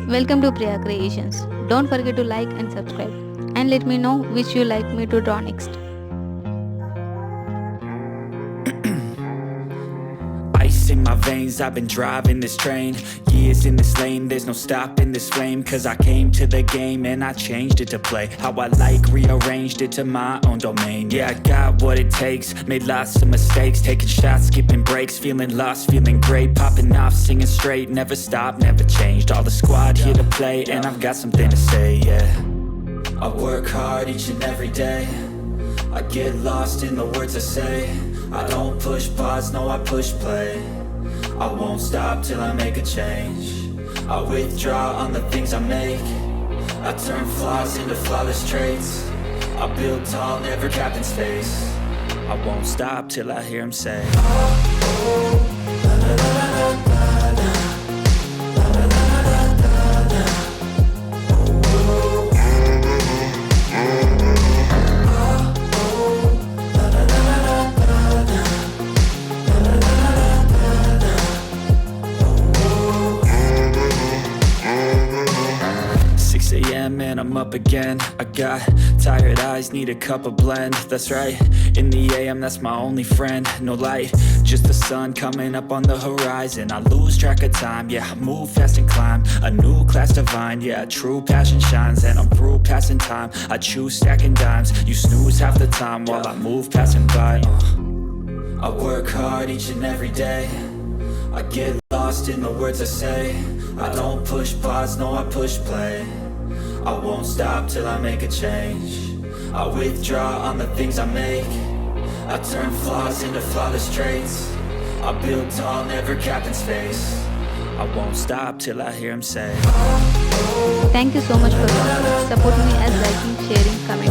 Welcome to Priya Creations. Don't forget to like and subscribe and let me know which you like me to draw next. Ice in my veins, I've been driving this train. Years in this lane, there's no stopping this flame. Cause I came to the game and I changed it to play how I like, rearranged it to my own domain. Yeah, I got what it takes, made lots of mistakes, taking shots, skipping breaks, feeling lost, feeling great, popping off, singing straight, never stopped, never changed. All the squad here to play and I've got something to say, yeah. I work hard each and every day, I get lost in the words I say. I don't push pause, no I push play. I won't stop till I make a change. I withdraw on the things I make. I turn flaws into flawless traits. I build tall, never capped in space. I won't stop till I hear him say, and I'm up again. I got tired eyes, need a cup of blend. That's right, in the AM, that's my only friend. No light, just the sun coming up on the horizon. I lose track of time, yeah, I move fast and climb a new class divine, yeah, true passion shines. And I'm through passing time, I choose stacking dimes. You snooze half the time while I move passing by. I work hard each and every day, I get lost in the words I say. I don't push pause, no I push play. I won't stop till I make a change. I withdraw on the things I make. I turn flaws into flawless traits. I build tall, never capped in space. I won't stop till I hear him say, Thank you so much for watching. Support me as liking, sharing, commenting.